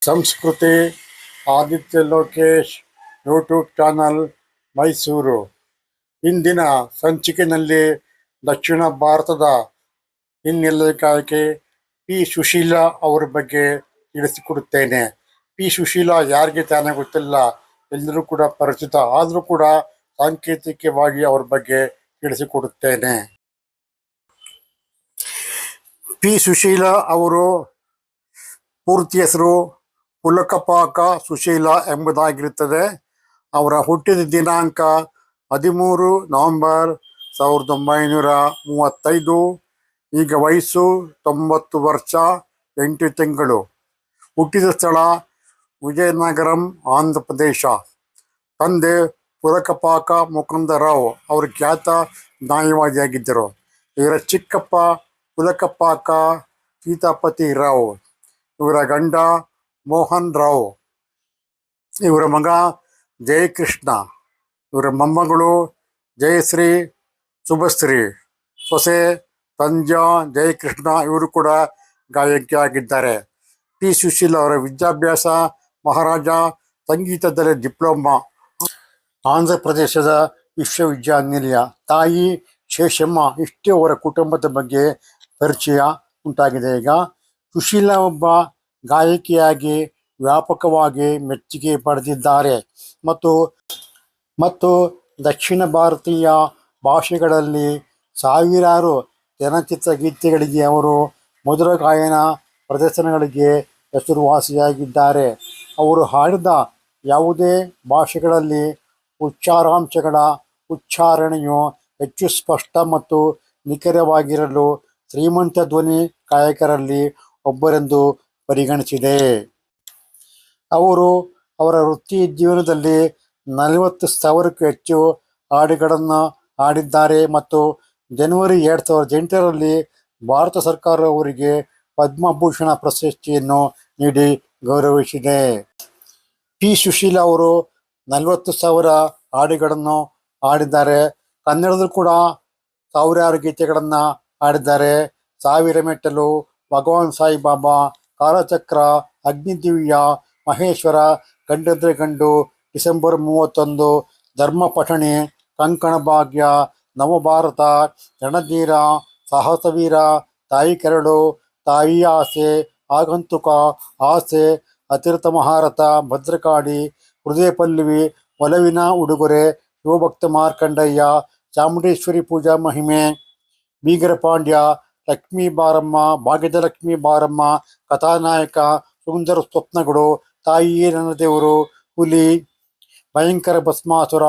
ಸಂಸ್ಕೃತಿ Aditya Lokesh YouTube channel Mysuru. ಇಂದಿನ ಸಂಚಿಕೆಯಲ್ಲಿ ದಕ್ಷಿಣ ಭಾರತದ ಹಿನ್ನೆಲೆ ಗಾಯಕಿ ಪಿ ಸುಶೀಲಾ ಅವರ ಬಗ್ಗೆ ತಿಳಿಸಿಕೊಡುತ್ತೇನೆ. ಪಿ ಸುಶೀಲಾ ಯಾರಿಗೆ ತಾನೇ ಗೊತ್ತಿಲ್ಲ, ಎಲ್ಲರೂ ಕೂಡ ಪರಿಚಿತ. ಆದರೂ ಕೂಡ ಸಾಂಕೇತಿಕವಾಗಿ ಅವರ ಬಗ್ಗೆ ತಿಳಿಸಿಕೊಡುತ್ತೇನೆ. ಪಿ ಸುಶೀಲಾ ಅವರು ಪೂರ್ತಿ ಹೆಸರು ಪುಲಕಪಾಕ ಸುಶೀಲಾ ಎಂಬುದಾಗಿರುತ್ತದೆ. ಅವರ ಹುಟ್ಟಿದ ದಿನಾಂಕ 13 ನವೆಂಬರ್ 1935. ಈಗ ವಯಸ್ಸು 90 ವರ್ಷ 8 ತಿಂಗಳು. ಹುಟ್ಟಿದ ಸ್ಥಳ ವಿಜಯನಗರಂ, ಆಂಧ್ರ ಪ್ರದೇಶ. ತಂದೆ ಪುಲಕಪಾಕ ಮುಕುಂದರಾವ್ ಅವರು ಖ್ಯಾತ ನ್ಯಾಯವಾದಿಯಾಗಿದ್ದರು. ಇವರ ಚಿಕ್ಕಪ್ಪ ಪುಲಕಪಾಕ ಸೀತಾಪತಿ ರಾವ್, ಇವರ ಗಂಡ ಮೋಹನ್ ರಾವ್, ಇವರ ಮಗ ಜಯಕೃಷ್ಣ, ಇವರ ಮೊಮ್ಮಗಳು ಜಯಶ್ರೀ, ಶುಭಶ್ರೀ, ಸೊಸೆ ಸಂಧ್ಯಾ ಜಯಕೃಷ್ಣ, ಇವರು ಕೂಡ ಗಾಯಕಿಯಾಗಿದ್ದಾರೆ. ಪಿ ಸುಶೀಲಾ ಅವರ ವಿದ್ಯಾಭ್ಯಾಸ ಮಹಾರಾಜ ಸಂಗೀತದಲ್ಲಿ ಡಿಪ್ಲೊಮಾ, ಆಂಧ್ರ ಪ್ರದೇಶದ ವಿಶ್ವವಿದ್ಯಾನಿಲಯ. ತಾಯಿ ಶೇಷಮ್ಮ. ಇಷ್ಟೇ ಅವರ ಕುಟುಂಬದ ಬಗ್ಗೆ ಪರಿಚಯ ಉಂಟಾಗಿದೆ. ಈಗ ಸುಶೀಲಾ ಒಬ್ಬ ಗಾಯಕಿಯಾಗಿ ವ್ಯಾಪಕವಾಗಿ ಮೆಚ್ಚುಗೆ ಪಡೆದಿದ್ದಾರೆ ಮತ್ತು ದಕ್ಷಿಣ ಭಾರತೀಯ ಭಾಷೆಗಳಲ್ಲಿ ಸಾವಿರಾರು ಚಲನಚಿತ್ರ ಗೀತೆಗಳಿಗೆ ಅವರು ಮಧುರ ಗಾಯನ ಪ್ರದರ್ಶನಗಳಿಗೆ ಹೆಸರುವಾಸಿಯಾಗಿದ್ದಾರೆ. ಅವರು ಹಾಡಿದ ಯಾವುದೇ ಭಾಷೆಗಳಲ್ಲಿ ಉಚ್ಚಾರಾಂಶಗಳ ಉಚ್ಚಾರಣೆಯು ಹೆಚ್ಚು ಸ್ಪಷ್ಟ ಮತ್ತು ನಿಖರವಾಗಿರಲು ಶ್ರೀಮಂತ ಧ್ವನಿ ಗಾಯಕರಲ್ಲಿ ಒಬ್ಬರೆಂದು ಪರಿಗಣಿಸಿದೆ. ಅವರು ಅವರ ವೃತ್ತಿ ಜೀವನದಲ್ಲಿ 40,000ಕ್ಕೂ ಹೆಚ್ಚು ಹಾಡುಗಳನ್ನು ಹಾಡಿದ್ದಾರೆ ಮತ್ತು ಜನವರಿ 2008ರಲ್ಲಿ ಭಾರತ ಸರ್ಕಾರ ಅವರಿಗೆ ಪದ್ಮಭೂಷಣ ಪ್ರಶಸ್ತಿಯನ್ನು ನೀಡಿ ಗೌರವಿಸಿದೆ. ಪಿ ಸುಶೀಲಾ ಅವರು 40,000 ಹಾಡುಗಳನ್ನು ಹಾಡಿದ್ದಾರೆ. ಕನ್ನಡದಲ್ಲೂ ಕೂಡ ಸಾವಿರಾರು ಗೀತೆಗಳನ್ನು ಹಾಡಿದ್ದಾರೆ. ಸಾವಿರ ಮೆಟ್ಟಲು, ಭಗವಾನ್ ಸಾಯಿಬಾಬಾ, ಕಾಲಚಕ್ರ, ಅಗ್ನಿದಿವ್ಯ, ಮಹೇಶ್ವರ, ಗಂಡಂದ್ರೆ ಗಂಡು, ಡಿಸೆಂಬರ್ 31, ಧರ್ಮ ಪಠಣಿ, ಕಂಕಣ ಭಾಗ್ಯ, ನವಭಾರತ, ರಣಧೀರ, ಸಾಹಸವೀರ, ತಾಯಿ ಕೆರಳು, ತಾಯಿ ಆಸೆ, ಆಗಂತುಕ, ಆಸೆ, ಅತಿರಥ ಮಹಾರಥ, ಭದ್ರಕಾಳಿ, ಹೃದಯ ಪಲ್ಲವಿ, ಒಲವಿನ ಉಡುಗೊರೆ, ಶಿವಭಕ್ತ ಮಾರ್ಕಂಡಯ್ಯ, ಚಾಮುಂಡೇಶ್ವರಿ ಪೂಜಾ ಮಹಿಮೆ, ಬೀಗರ ಪಾಂಡ್ಯ, ಲಕ್ಷ್ಮೀ ಬಾರಮ್ಮ, ಭಾಗ್ಯದ ಲಕ್ಷ್ಮೀ ಬಾರಮ್ಮ, ಕಥಾನಾಯಕ, ಸುಂದರ ಸ್ವಪ್ನಗಳು, ತಾಯಿಯೇ ನನ್ನ ದೇವರು, ಹುಲಿ, ಭಯಂಕರ ಭಸ್ಮಾಸುರ,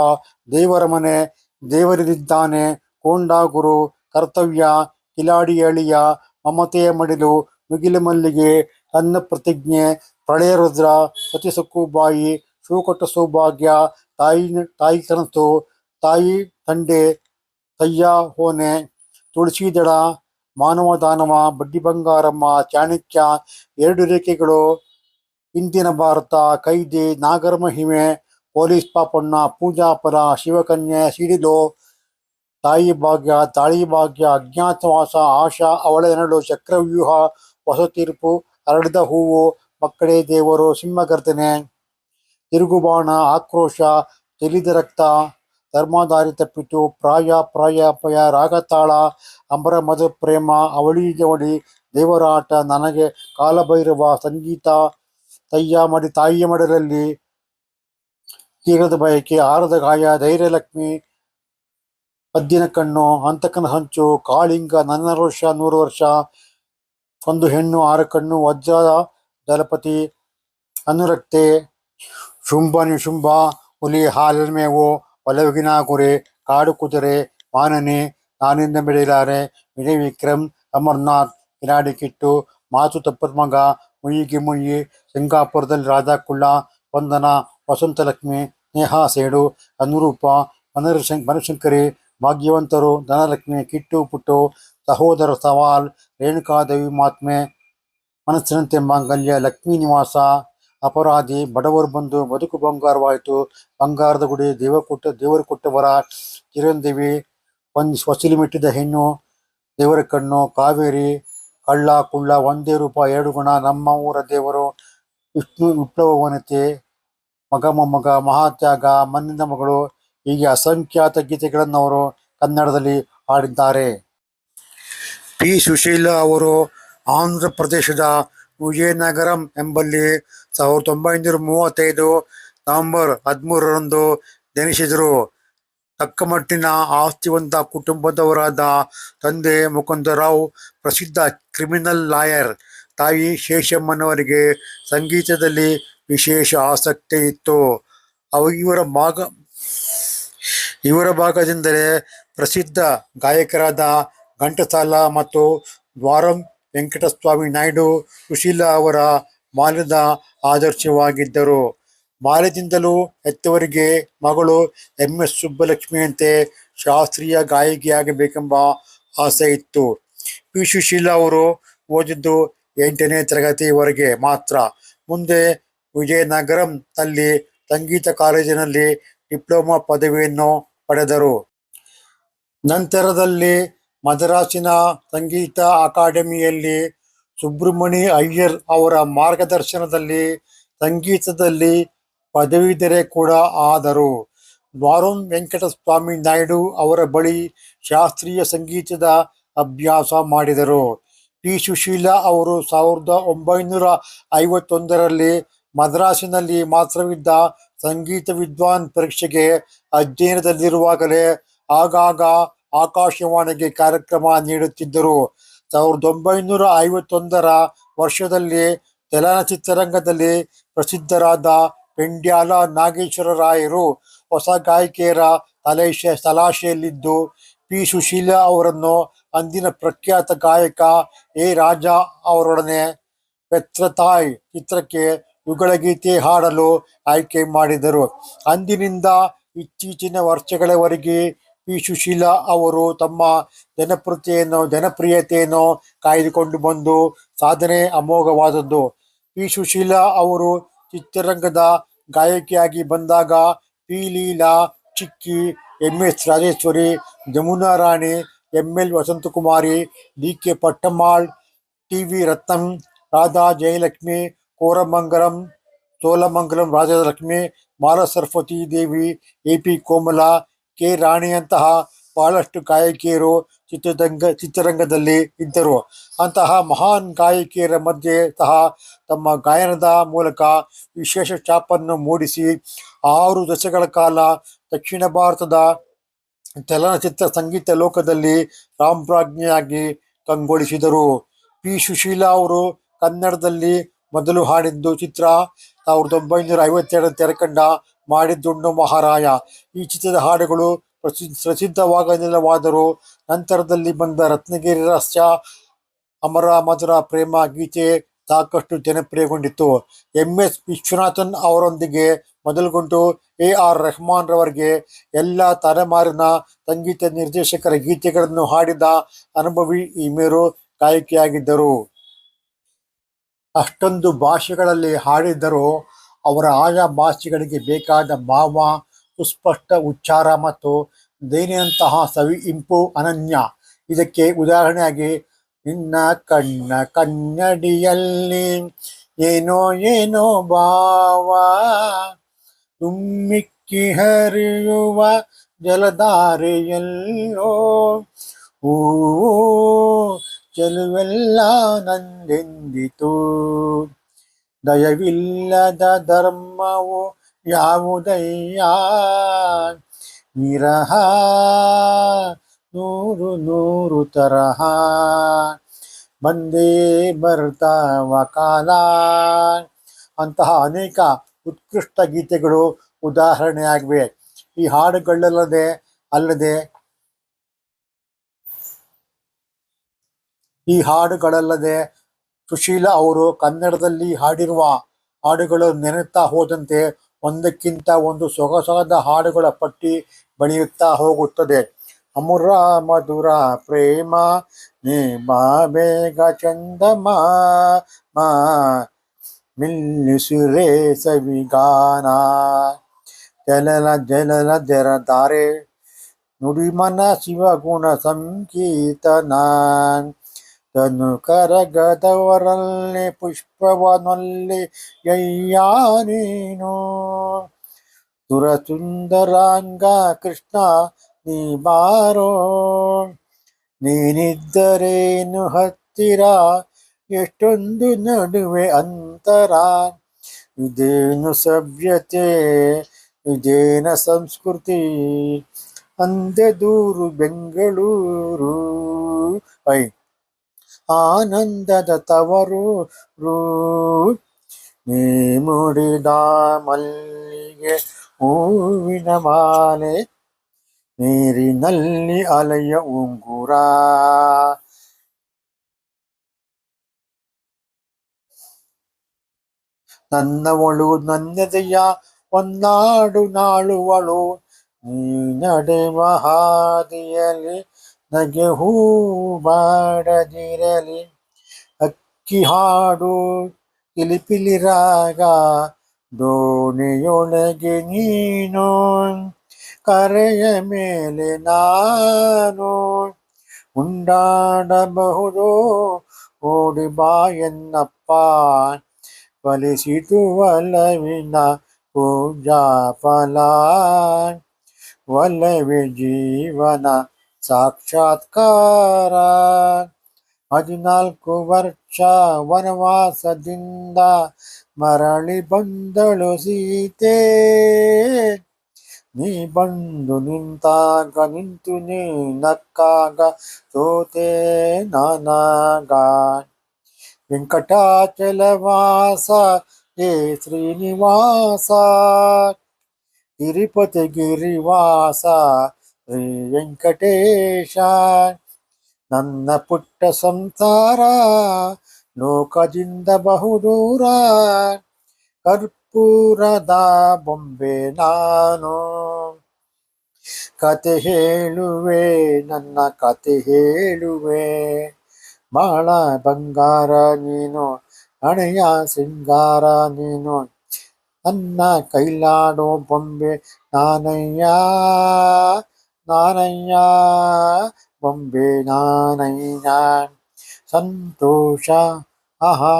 ದೇವರ ಮನೆ, ದೇವರಿದ್ದಾನೆ, ಕೊಂಡಾಗುರು, ಕರ್ತವ್ಯ, ಕಿಲಾಡಿ ಅಳಿಯ, ಮಮತೆಯ ಮಡಿಲು, ಮುಗಿಲು ಮಲ್ಲಿಗೆ, ತನ್ನ ಪ್ರತಿಜ್ಞೆ, ಪ್ರಳಯ ರುದ್ರ, ಸತಿ ಸಕ್ಕುಬಾಯಿ, ಶೂಕಟ ಸೌಭಾಗ್ಯ, ತಾಯಿ ಕನಸು, ತಾಯಿ ತಂಡೆ, ತಯ್ಯ ಹೋನೆ, ತುಳಸಿದಳ, ಮಾನವ ದಾನವ, ಬಡ್ಡಿ ಬಂಗಾರಮ್ಮ, ಚಾಣಕ್ಯ, 2 ರೇಖೆಗಳು, ಇಂದಿನ ಭಾರತ, ಕೈದಿ, ನಾಗರ ಮಹಿಮೆ, ಪೊಲೀಸ್ ಪಾಪಣ್ಣ, ಪೂಜಾಪರ, ಶಿವಕನ್ಯೆ, ಸಿಡಿಲು, ತಾಯಿ ಭಾಗ್ಯ, ತಾಳಿ ಭಾಗ್ಯ, ಅಜ್ಞಾತವಾಸ, ಆಶಾ, ಅವಳ ನೆರಳು, ಚಕ್ರವ್ಯೂಹ, ಹೊಸ ತೀರ್ಪು, ಹರಡಿದ ಹೂವು, ಮಕ್ಕಳೇ ದೇವರು, ಸಿಂಹಗರ್ಜನೆ, ತಿರುಗುಬಾಣ, ಆಕ್ರೋಶ, ಚೆಲ್ಲಿದ ರಕ್ತ, ಧರ್ಮಾಧಾರಿತ ಪಿತು, ಪ್ರಾಯ, ಪ್ರಾಯಾಪಯ, ರಾಗತಾಳ, ಅಮರ ಮಧು ಪ್ರೇಮ, ಅವಳಿ ಜವಳಿ, ದೇವರಾಟ, ನನಗೆ, ಕಾಲಭೈರವ, ಸಂಗೀತ, ತಾಯಿಯ ಮಡಲಲ್ಲಿ, ತೀರದ ಬಯಕೆ, ಆರದ ಗಾಯ, ಧೈರ್ಯಲಕ್ಷ್ಮಿ, ಹದ್ದಿನ ಕಣ್ಣು, ಹಂತಕನ ಹಂಚು, ಕಾಳಿಂಗ, ನನ್ನ ರೋಷ, 100 ವರ್ಷ, ಒಂದು ಹೆಣ್ಣು 6 ಕಣ್ಣು, ವಜ್ರ ದಳಪತಿ, ಅನುರಕ್ತೆ, ಶುಂಭ ನಿಶುಂಭ, ಹುಲಿ, ಹಾಲಿನ ಮೇವು, ಒಲವಿಗಿನ ಗುರಿ, ಕಾಡು ಕುದುರೆ, ಮಾನನಿ, ನಾನಿಂದ ಬೆಳೆಯಲಾರೆ, ವಿಜಯ್ ವಿಕ್ರಮ್, ಅಮರ್ನಾಥ್, ಕಿಲಾಡಿ ಕಿಟ್ಟು, ಮಾತು ತಪ್ಪದ ಮಗ, ಮುಯ್ಯಿಗೆ ಮುಯ್ಯಿ, ಸಿಂಗಾಪುರದಲ್ಲಿ ರಾಧಾ ಕುಳ್ಳ, ವಂದನ, ವಸಂತಲಕ್ಷ್ಮಿ, ಸ್ನೇಹ ಸೇಡು, ಅನುರೂಪ, ಬನಶಂಕರಿ, ಭಾಗ್ಯವಂತರು, ಧನಲಕ್ಷ್ಮಿ, ಕಿಟ್ಟು ಪುಟ್ಟು, ಸಹೋದರ ಸವಾಲ್, ರೇಣುಕಾದೇವಿ ಮಾತ್ಮೆ, ಮನಸ್ಸಿನಂತೆ ಮಾಂಗಲ್ಯ, ಲಕ್ಷ್ಮೀ ನಿವಾಸ, ಅಪರಾಧಿ, ಬಡವರು ಬಂದು ಬದುಕು ಬಂಗಾರವಾಯಿತು, ಬಂಗಾರದ ಗುಡಿ, ದೇವರು ಕೊಟ್ಟವರ, ಚಿರಂಜೀವಿ, ಹೊಸಿಲು ಮೆಟ್ಟಿದ ಹೆಣ್ಣು, ದೇವರ ಕಣ್ಣು, ಕಾವೇರಿ, ಕಳ್ಳ ಕುಳ್ಳ, ಒಂದೇ ರೂಪ 2 ಗುಣ, ನಮ್ಮ ಊರ ದೇವರು, ವಿಷ್ಣು ವಿಪ್ಲವ ವನತೆ, ಮಗ ಮೊಮ್ಮಗ, ಮಹಾತ್ಯಾಗ, ಮಣ್ಣಿನ ಮಗಳು ಹೀಗೆ ಅಸಂಖ್ಯಾತ ಗೀತೆಗಳನ್ನು ಅವರು ಕನ್ನಡದಲ್ಲಿ ಹಾಡಿದ್ದಾರೆ. ಪಿ. ಸುಶೀಲಾ ಅವರು ಆಂಧ್ರ ಪ್ರದೇಶದ ವಿಜಯನಗರಂ ಎಂಬಲ್ಲಿ 1935 ನವೆಂಬರ್ 13ರಂದು ಜನಿಸಿದರು. ತಕ್ಕಮಟ್ಟಿನ ಆಸ್ತಿವಂತ ಕುಟುಂಬದವರಾದ ತಂದೆ ಮುಕುಂದರಾವ್ ಪ್ರಸಿದ್ಧ ಕ್ರಿಮಿನಲ್ ಲಾಯರ್. ತಾಯಿ ಶೇಷಮ್ಮನವರಿಗೆ ಸಂಗೀತದಲ್ಲಿ ವಿಶೇಷ ಆಸಕ್ತಿ ಇತ್ತು. ಇವರ ಭಾಗದಿಂದಲೇ ಪ್ರಸಿದ್ಧ ಗಾಯಕರಾದ ಘಂಟಸಾಲ ಮತ್ತು ದ್ವಾರಂ ವೆಂಕಟಸ್ವಾಮಿ ನಾಯ್ಡು ಸುಶೀಲಾ ಅವರ ಬಾಲ್ಯದ ಆದರ್ಶವಾಗಿದ್ದರು. ಬಾಲ್ಯದಿಂದಲೂ ಹೆತ್ತವರಿಗೆ ಮಗಳು ಎಂ.ಎಸ್. ಸುಬ್ಬಲಕ್ಷ್ಮಿಯಂತೆ ಶಾಸ್ತ್ರೀಯ ಗಾಯಕಿಯಾಗಬೇಕೆಂಬ ಆಸೆ ಇತ್ತು. ಪಿ. ಸುಶೀಲಾ ಅವರು ಓದಿದ್ದು 8ನೇ ತರಗತಿಯವರೆಗೆ ಮಾತ್ರ. ಮುಂದೆ ವಿಜಯನಗರಂ ನಲ್ಲಿ ಸಂಗೀತ ಕಾಲೇಜಿನಲ್ಲಿ ಡಿಪ್ಲೊಮಾ ಪದವಿಯನ್ನು ಪಡೆದರು. ನಂತರದಲ್ಲಿ ಮದ್ರಾಸಿನ ಸಂಗೀತ ಅಕಾಡೆಮಿಯಲ್ಲಿ ಸುಬ್ರಮಣಿ ಅಯ್ಯರ್ ಅವರ ಮಾರ್ಗದರ್ಶನದಲ್ಲಿ ಸಂಗೀತದಲ್ಲಿ ಪದವೀಧರೆ ಕೂಡ ಆದರು. ದ್ವಾರಂ ವೆಂಕಟಸ್ವಾಮಿ ನಾಯ್ಡು ಅವರ ಬಳಿ ಶಾಸ್ತ್ರೀಯ ಸಂಗೀತದ ಅಭ್ಯಾಸ ಮಾಡಿದರು. ಪಿ. ಸುಶೀಲಾ ಅವರು 1951ರಲ್ಲಿ ಮದ್ರಾಸಿನಲ್ಲಿ ಮಾತ್ರವಿದ್ದ ಸಂಗೀತ ವಿದ್ವಾನ್ ಪರೀಕ್ಷೆಗೆ ಅಧ್ಯಯನದಲ್ಲಿರುವಾಗಲೇ ಆಗಾಗ ಆಕಾಶವಾಣಿಗೆ ಕಾರ್ಯಕ್ರಮ ನೀಡುತ್ತಿದ್ದರು. 1951ರ ವರ್ಷದಲ್ಲಿ ಚಲನಚಿತ್ರರಂಗದಲ್ಲಿ ಪ್ರಸಿದ್ಧರಾದ ಪೆಂಡ್ಯಾಲ ನಾಗೇಶ್ವರರಾಯರು ಹೊಸ ಗಾಯಕಿಯರ ತಲಾಶೆಯಲ್ಲಿದ್ದು ಪಿ. ಸುಶೀಲಾ ಅವರನ್ನು ಅಂದಿನ ಪ್ರಖ್ಯಾತ ಗಾಯಕ ಎ. ರಾಜಾ ಅವರೊಡನೆ ಪೆತ್ರತಾಯ್ ಚಿತ್ರಕ್ಕೆ ಯುಗಳಗೀತೆ ಹಾಡಲು ಆಯ್ಕೆ ಮಾಡಿದರು. ಅಂದಿನಿಂದ ಇತ್ತೀಚಿನ ವರ್ಷಗಳವರೆಗೆ ಪಿ. ಸುಶೀಲಾ ಅವರು ತಮ್ಮ ಜನಪ್ರಿಯತೆಯನ್ನು ಕಾಯ್ದುಕೊಂಡು ಬಂದು ಸಾಧನೆ ಅಮೋಘವಾದದ್ದು. ಪಿ. ಸುಶೀಲಾ ಅವರು ಚಿತ್ರರಂಗದ ಗಾಯಕಿಯಾಗಿ ಬಂದಾಗ P. Leela, Chikki, MS. Rajeshwari, Jamuna Rani, ML. Vasanthakumari, D. K. Pattammal, T. V. Ratnam, Radha Jayalakshmi, Koramangalam, Soolamangalam Rajalakshmi, Balasaraswathi Devi, A. P. Komala, K. ರಾಣಿಯಂತಹ ಬಹಳಷ್ಟು ಗಾಯಕಿಯರು ಚಿತ್ರರಂಗದಲ್ಲಿ ಇದ್ದರು. ಅಂತಹ ಮಹಾನ್ ಗಾಯಕಿಯರ ಮಧ್ಯೆ ಸಹ ತಮ್ಮ ಗಾಯನದ ಮೂಲಕ ವಿಶೇಷ ಛಾಪನ್ನು ಮೂಡಿಸಿ 6 ದಶಕಗಳ ಕಾಲ ದಕ್ಷಿಣ ಭಾರತದ ಚಲನಚಿತ್ರ ಸಂಗೀತ ಲೋಕದಲ್ಲಿ ಸಾಮ್ರಾಜ್ಞಿಯಾಗಿ ಕಂಗೊಳಿಸಿದರು. ಪಿ. ಸುಶೀಲಾ ಅವರು ಕನ್ನಡದಲ್ಲಿ ಮೊದಲು ಹಾಡಿದ್ದು ಚಿತ್ರ 1952 ತೆರೆಕಂಡ ಮಾಡಿದ್ದುಣ್ಣು ಮಹಾರಾಯ. ಈ ಚಿತ್ರದ ಹಾಡುಗಳು ಪ್ರಸಿದ್ಧವಾಗಲಿಲ್ಲವಾದರೂ ನಂತರದಲ್ಲಿ ಬಂದ ರತ್ನಗಿರಿ ರಹಸ್ಯ, ಅಮರ ಮಧುರ ಪ್ರೇಮ ಗೀತೆ ಸಾಕಷ್ಟು ಜನಪ್ರಿಯಗೊಂಡಿತು. ಎಂ. ಎಸ್. ವಿಶ್ವನಾಥನ್ ಅವರೊಂದಿಗೆ ಮೊದಲುಗೊಂಡು ಎ. ಆರ್. ರೆಹಮಾನ್ ರವರೆಗೆ ಎಲ್ಲ ತಲೆಮಾರಿನ ಸಂಗೀತ ನಿರ್ದೇಶಕರ ಗೀತೆಗಳನ್ನು ಹಾಡಿದ ಅನುಭವಿ ಈ ಮೇರು ಗಾಯಕಿಯಾಗಿದ್ದರು. ಅಷ್ಟೊಂದು ಭಾಷೆಗಳಲ್ಲಿ ಹಾಡಿದ್ದರೂ ಅವರ ಆಯಾ ಭಾಷೆಗಳಿಗೆ ಬೇಕಾದ ಭಾವ, ಸುಸ್ಪಷ್ಟ ಉಚ್ಚಾರ ಮತ್ತು ಧ್ವನಿಯಂತಹ ಸವಿ ಇಂಪು ಅನನ್ಯ. ಇದಕ್ಕೆ ಉದಾಹರಣೆಯಾಗಿ ನಿನ್ನ ಕಣ್ಣ ಕನ್ನಡಿಯಲ್ಲಿ ಏನೋ ಏನೋ ಭಾವ, ತುಮ್ಮಿಕ್ಕಿ ಹರಿಯುವ ಜಲಧಾರೆಯಲ್ಲೋ ಹೂ ಚೆಲುವೆಲ್ಲ ನಂದೆಂದಿತು, ದಯವಿಲ್ಲದ ಧರ್ಮವು ಯಾವುದಯ್ಯ, ವಿರಹ ನೂರು ನೂರು ತರಹ, ಬಂದೇ ಬರ್ತಾವ ಕಾಲ ಅಂತಹ ಅನೇಕ ಉತ್ಕೃಷ್ಟ ಗೀತೆಗಳು ಉದಾಹರಣೆಯಾಗಿವೆ. ಈ ಹಾಡುಗಳಲ್ಲದೆ ಸುಶೀಲಾ ಅವರು ಕನ್ನಡದಲ್ಲಿ ಹಾಡಿರುವ ಹಾಡುಗಳು ನೆನೆಯುತ್ತಾ ಹೋದಂತೆ ಒಂದಕ್ಕಿಂತ ಒಂದು ಸೊಗಸಾದ ಹಾಡುಗಳ ಪಟ್ಟಿ ಬೆಳೆಯುತ್ತಾ ಹೋಗುತ್ತದೆ. ಅಮರ ಮಧುರ ಪ್ರೇಮ, ನೀ ಬಾ ಬೇಗ ಚಂದಮಾಮ, ನಿಲ್ಲಿಸುರೆ ಸವಿಗಾನ, ಜಲಲ ಜಲಲ ಜರಧಾರೆ, ನುಡಿಮನ ಶಿವಗುಣ ಸಂಕೀರ್ತನ, ತನು ಕರಗದವರಲ್ಲಿ ಪುಷ್ಪವನಲ್ಲಿ ಯಯ್ಯ ನೀನು ಸುರಸುಂದರಾಂಗ ಕೃಷ್ಣ ನೀ ಬಾರೋ ನೀನಿದ್ದರೇನು ಹತ್ತಿರ ಎಷ್ಟೊಂದು ನಡುವೆ ಅಂತರ ಇದೇನು ಸಭ್ಯತೆ ಇದೇನ ಸಂಸ್ಕೃತಿ ಅಂದೆ ದೂರು ಬೆಂಗಳೂರು ಐ ಆನಂದದ ತವರು ರೂ ನೀ ಮುಡಿದ ಮಲ್ಲಿಗೆ ಹೂವಿನ ಮಾಲೆ ನೀರಿನಲ್ಲಿ ಅಲೆಯ ಉಂಗುರ ನನ್ನವಳು ನನ್ನೆದೆಯ ಒಂದಾಡು ನಾಳುವಳು ನೀ ನಡೆವ ಹಾದಿಯಲಿ ನಗೆ ಹೂ ಬಾಡದಿರಲಿ ಅಕ್ಕಿ ಹಾಡು ಪಿಲಿಪಿಲಿ ರಾಗ ದೋಣಿಯೊಳಗೆ ನೀನು ಕರೆಯ ಮೇಲೆ ನಾನು ಉಂಡಾಡಬಹುದು ಓಡಿ ಬಾ ಎನ್ನಪ್ಪ ಫಲಿಸಿತು ಒಲವಿನ ಪೂಜಾ ಫಲ ಒಲವೇ ಜೀವನ ಸಾಕ್ಷಾತ್ಕಾರ 14 ವರ್ಷ ವನವಾಸದಿಂದ ಮರಳಿ ಬಂದಳು ಸೀತೆ ನೀ ಬಂದು ನಿಂತಾಗ ನಿಂತು ನೀ ನಕ್ಕಾಗ ಸೋತೆ ನಾನಾಗ ವೆಂಕಟಾಚಲವಾಸ ಹೇ ಶ್ರೀನಿವಾಸ ತಿರುಪತಿ ಗಿರಿವಾಸ ಶ್ರೀ ವೆಂಕಟೇಶ ನನ್ನ ಪುಟ್ಟ ಸಂಸಾರ ಲೋಕದಿಂದ ಬಹುದೂರ ಕರ್ಪೂರದ ಬೊಂಬೆ ನಾನು ಕತೆ ಹೇಳುವೆ ನನ್ನ ಕತೆ ಹೇಳುವೆ ಬಾಳ ಬಂಗಾರ ನೀನು ಹಣೆಯ ಸಿಂಗಾರ ನೀನು ನನ್ನ ಕೈಲಾಡೋ ಬೊಂಬೆ ನಾನಯ್ಯ ನಾನಯ್ಯ ಬೊಂಬೆ ನಾನಯ್ಯ ಸಂತೋಷ ಆಹಾ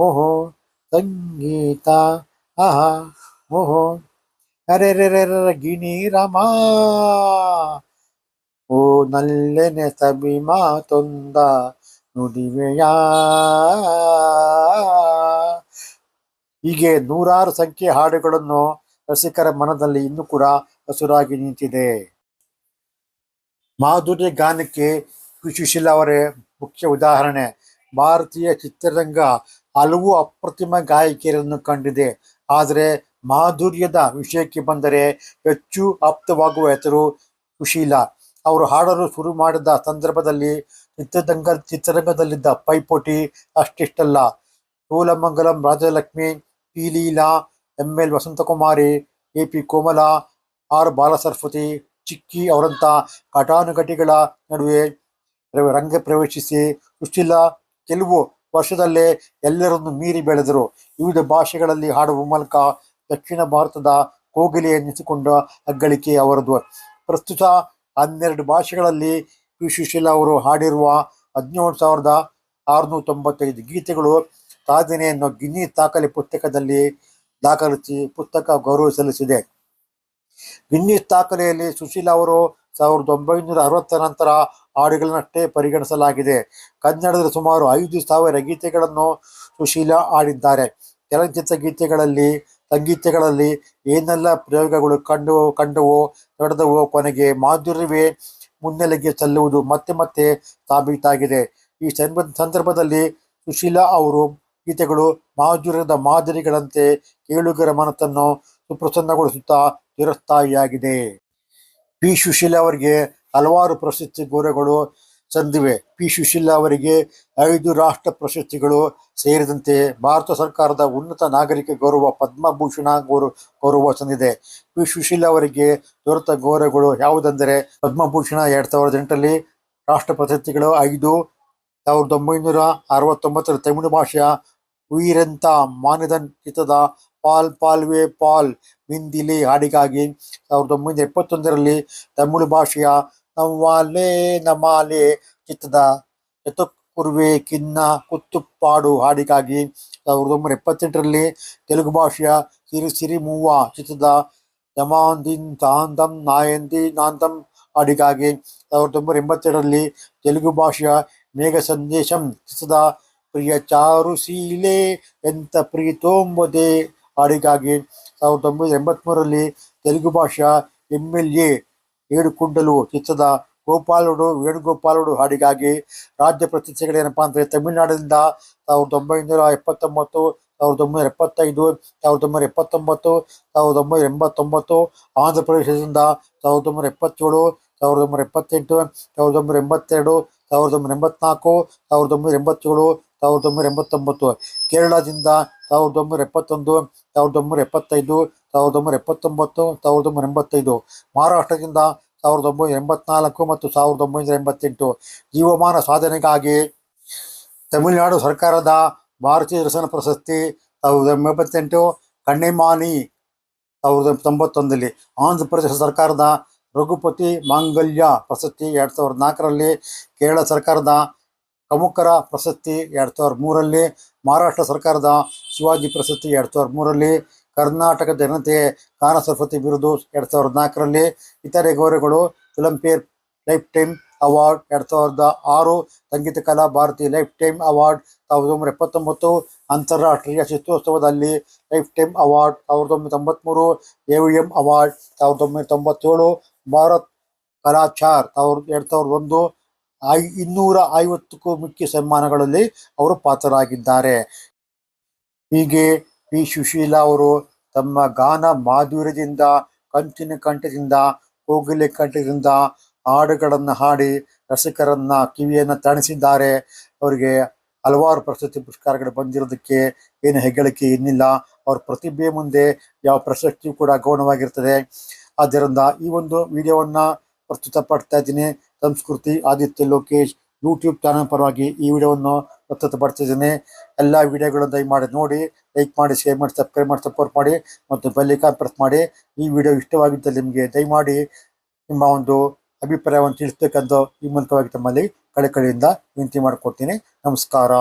ಓಹೋ ಸಂಗೀತ ಆಹಾ ಓಹೋ ಅರೆರೆರೆರ ಗಿಣಿ ರಮ ಓ ನಲ್ಲೆನೆ ಸಬಿ ಮಾತೊಂದ ನುಡಿವೆಯ ಹೀಗೆ ನೂರಾರು ಸಂಖ್ಯೆ ಹಾಡುಗಳನ್ನು ರಸಿಕರ ಮನದಲ್ಲಿ ಇನ್ನೂ ಕೂಡ ಹಸುರಾಗಿ ನಿಂತಿದೆ. ಮಾಧುರ್ಯ ಗಾನಕ್ಕೆ ಪಿ ಸುಶೀಲಾ ಅವರೇ ಮುಖ್ಯ ಉದಾಹರಣೆ. ಭಾರತೀಯ ಚಿತ್ರರಂಗ ಹಲವು ಅಪ್ರತಿಮ ಗಾಯಕಿಯರನ್ನು ಕಂಡಿದೆ. ಆದರೆ ಮಾಧುರ್ಯದ ವಿಷಯಕ್ಕೆ ಬಂದರೆ ಹೆಚ್ಚು ಆಪ್ತವಾಗುವ ಹೆಸರು ಸುಶೀಲಾ. ಅವರು ಹಾಡಲು ಶುರು ಮಾಡಿದ ಸಂದರ್ಭದಲ್ಲಿ ಚಿತ್ರರಂಗದಲ್ಲಿದ್ದ ಪೈಪೋಟಿ ಅಷ್ಟಿಷ್ಟಲ್ಲ. Soolamangalam Rajalakshmi, P Leela, ML. Vasanthakumari, AP. Komala, R. Balasaraswathi, Chikki ಅವರಂಥ ಘಟಾನುಘಟಿಗಳ ನಡುವೆ ರಂಗ ಪ್ರವೇಶಿಸಿ ಸುಶೀಲಾ ಕೆಲವು ವರ್ಷದಲ್ಲೇ ಎಲ್ಲರನ್ನು ಮೀರಿ ಬೆಳೆದರು. ವಿವಿಧ ಭಾಷೆಗಳಲ್ಲಿ ಹಾಡುವ ಮೂಲಕ ದಕ್ಷಿಣ ಭಾರತದ ಕೋಗಿಲೆ ಎನ್ನಿಸಿಕೊಂಡ ಅಗ್ಗಳಿಕೆ ಅವರದು. ಪ್ರಸ್ತುತ 12 ಭಾಷೆಗಳಲ್ಲಿ ಪಿ ಸುಶೀಲಾ ಅವರು ಹಾಡಿರುವ 17,695 ಗೀತೆಗಳು ಸಾಧನೆಯನ್ನು ಗಿನ್ನಿಸ್ ದಾಖಲೆ ಪುಸ್ತಕದಲ್ಲಿ ದಾಖಲಿಸಿ ಪುಸ್ತಕ ಗೌರವ ಸಲ್ಲಿಸಿದೆ. ಗಿನ್ನಿಸ್ ದಾಖಲೆಯಲ್ಲಿ ಸುಶೀಲಾ ಅವರು 1960 ನಂತರ ಹಾಡುಗಳನ್ನಷ್ಟೇ ಪರಿಗಣಿಸಲಾಗಿದೆ. ಕನ್ನಡದ ಸುಮಾರು 5,000 ಗೀತೆಗಳನ್ನು ಸುಶೀಲಾ ಹಾಡಿದ್ದಾರೆ. ಚಲನಚಿತ್ರ ಸಂಗೀತಗಳಲ್ಲಿ ಏನೆಲ್ಲ ಪ್ರಯೋಗಗಳು ಕಂಡವೋ ನಡೆದವೋ ಕೊನೆಗೆ ಮಾಧುರ್ಯವೇ ಮುನ್ನೆಲೆಗೆ ಸಲ್ಲುವುದು ಮತ್ತೆ ಮತ್ತೆ ಸಾಬೀತಾಗಿದೆ. ಈ ಸಂದರ್ಭದಲ್ಲಿ ಸುಶೀಲಾ ಅವರು ಗೀತೆಗಳು ಮಾಧುರ್ಯದ ಮಾದರಿಗಳಂತೆ ಕೇಳುಗರ ಮನಸ್ಸನ್ನು ಸುಪ್ರಸನ್ನಗೊಳಿಸುತ್ತಾ ಚಿರಸ್ಥಾಯಿಯಾಗಿದೆ. ಪಿ ಸುಶೀಲಾ ಅವರಿಗೆ ಹಲವಾರು ಪ್ರಶಸ್ತಿ ಗೌರವಗಳು ಸಂದಿವೆ. ಪಿ ಸುಶೀಲಾ ಅವರಿಗೆ 5 ರಾಷ್ಟ್ರ ಪ್ರಶಸ್ತಿಗಳು ಸೇರಿದಂತೆ ಭಾರತ ಸರ್ಕಾರದ ಉನ್ನತ ನಾಗರಿಕ ಗೌರವ ಪದ್ಮಭೂಷಣ ಗೌರವ ಸಂದಿದೆ. ಪಿ ಸುಶೀಲಾ ಅವರಿಗೆ ದೊರೆತ ಗೌರವಗಳು ಯಾವುದೆಂದರೆ ಪದ್ಮಭೂಷಣ 2008ರಲ್ಲಿ, ರಾಷ್ಟ್ರ ಪ್ರಶಸ್ತಿಗಳು 5 1969 ತಮಿಳು ಭಾಷೆಯ ಉಯಿರೆಂತ ಮಾನಿದನ್ ಚಿತ್ರದ ಪಾಲ್ ಪಾಲ್ವೆ ಪಾಲ್ ಮಿಂದಿಲಿ ಹಾಡಿಗಾಗಿ, 1971ರಲ್ಲಿ ತಮಿಳು ಭಾಷೆಯ ನವ್ವಾಲೆ ನಮಾಲೆ ಚಿತ್ರದ ಎತಕ್ಕೂ ಕುರ್ವೆ ಕಿನ್ನ ಕುತ್ತುಪ್ಪಾಡು ಹಾಡಿಗಾಗಿ 1978ರಲ್ಲಿ ತೆಲುಗು ಭಾಷೆಯ ಸಿರಿ ಸಿರಿ ಮೂವ ಚಿತ್ರದ ಯಮಾಂದಿನ್ ತಾಂದಂ ನಾಯಂದಿ ನಾಂದಂ ಹಾಡಿಗಾಗಿ 1982ರಲ್ಲಿ ತೆಲುಗು ಭಾಷೆಯ ಮೇಘ ಸಂದೇಶಂ ಚಿತ್ರದ ಪ್ರಿಯ ಚಾರುಶೀಲೆ ಎಂತ ಪ್ರೀತೋಂಬದೆ ಹಾಡಿಗಾಗಿ 1983ರಲ್ಲಿ ತೆಲುಗು ಭಾಷೆಯ MLA ಏಡುಕುಂಡಲು ಚಿತ್ರದ ಗೋಪಾಲುಡು ವೇಣುಗೋಪಾಲುಡು ಹಾಡಿಗಾಗಿ ರಾಜ್ಯ ಪ್ರಶಸ್ತಿಗಳೇನಪ್ಪ ಅಂದರೆ ತಮಿಳುನಾಡಿನಿಂದ 1979, 1975, 1979, 1989, ಆಂಧ್ರ ಪ್ರದೇಶದಿಂದ 1977, 1978, 1982, 1984, 1987, 1989, ಕೇರಳದಿಂದ 1971, 1975, 1979, 1985, ಮಹಾರಾಷ್ಟ್ರದಿಂದ 1984 ಮತ್ತು 1988. ಜೀವಮಾನ ಸಾಧನೆಗಾಗಿ ತಮಿಳುನಾಡು ಸರ್ಕಾರದ ಭಾರತೀಯ ರಸನ ಪ್ರಶಸ್ತಿ 1988, ಕಣ್ಣೆಮಾನಿ 1991ರಲ್ಲಿ, ಆಂಧ್ರ ಪ್ರದೇಶ ಸರ್ಕಾರದ ರಘುಪತಿ ಮಾಂಗಲ್ಯ ಪ್ರಶಸ್ತಿ 2004ರಲ್ಲಿ, ಕೇರಳ ಸರ್ಕಾರದ ಕಮುಕರ ಪ್ರಶಸ್ತಿ 2003ರಲ್ಲಿ, ಮಹಾರಾಷ್ಟ್ರ ಸರ್ಕಾರದ ಶಿವಾಜಿ ಪ್ರಶಸ್ತಿ 2003ರಲ್ಲಿ, ಕರ್ನಾಟಕ ಜನತೆ ಗಾನ ಸರಸ್ವತಿ ಬಿರುದು 2004ರಲ್ಲಿ, ಇತರೆ ಗೌರವಗಳು Filmfare lifetime award 2006, Sangeetha Kala Bharathi lifetime award 1979, ಅಂತಾರಾಷ್ಟ್ರೀಯ ಚಿತ್ರೋತ್ಸವದಲ್ಲಿ lifetime award 1993, AVM award 1997, Bharat Kalachar 2001, 250ಕ್ಕೂ ಮುಖ್ಯ ಸನ್ಮಾನಗಳಲ್ಲಿ ಅವರು ಪಾತ್ರರಾಗಿದ್ದಾರೆ. ಹೀಗೆ ಪಿ. ಸುಶೀಲಾ ಅವರು ತಮ್ಮ ಗಾನ ಮಾಧುರ್ಯದಿಂದ, ಕಂಚಿನ ಕಂಠದಿಂದ, ಕೋಗಿಲೆ ಕಂಠದಿಂದ ಹಾಡುಗಳನ್ನು ಹಾಡಿ ರಸಿಕರನ್ನ ಕಿವಿಯನ್ನು ತಣಿಸಿದ್ದಾರೆ. ಅವರಿಗೆ ಹಲವಾರು ಪ್ರಶಸ್ತಿ ಪುರಸ್ಕಾರಗಳು ಬಂದಿರೋದಕ್ಕೆ ಏನು ಹೆಗ್ಗಳಿಕೆ ಏನಿಲ್ಲ. ಅವ್ರ ಪ್ರತಿಭೆ ಮುಂದೆ ಯಾವ ಪ್ರಶಸ್ತಿಯೂ ಕೂಡ ಗೌಣವಾಗಿರ್ತದೆ. ಆದ್ದರಿಂದ ಈ ಒಂದು ವಿಡಿಯೋವನ್ನು ಪ್ರಸ್ತುತಪಡ್ತಾ ಇದ್ದೀನಿ. ಸಂಸ್ಕೃತಿ ಆದಿತ್ಯ ಲೋಕೇಶ್ ಯೂಟ್ಯೂಬ್ ಚಾನಲ್ ಪರವಾಗಿ ಈ ವಿಡಿಯೋವನ್ನು ಪ್ರಸ್ತುತಪಡ್ತಿದ್ದೀನಿ. ಎಲ್ಲ ವಿಡಿಯೋಗಳನ್ನು ದಯಮಾಡಿ ನೋಡಿ, ಲೈಕ್ ಮಾಡಿ, ಶೇರ್ ಮಾಡಿ, ಸಬ್ಸ್ಕ್ರೈಬ್ ಮಾಡಿ, ಸಪೋರ್ಟ್ ಮಾಡಿ ಮತ್ತು ಬೆಲ್ ಐಕಾನ್ ಪ್ರೆಸ್ ಮಾಡಿ. ಈ ವಿಡಿಯೋ ಇಷ್ಟವಾಗಿದ್ದಲ್ಲಿ ನಿಮಗೆ ದಯಮಾಡಿ ನಿಮ್ಮ ಒಂದು ಅಭಿಪ್ರಾಯವನ್ನು ತಿಳಿಸ್ಬೇಕಂತ ಈ ಮೂಲಕವಾಗಿ ತಮ್ಮಲ್ಲಿ ಕಳೆಕಳೆಯಿಂದ ವಿನಂತಿ ಮಾಡಿಕೊಡ್ತೀನಿ. ನಮಸ್ಕಾರ.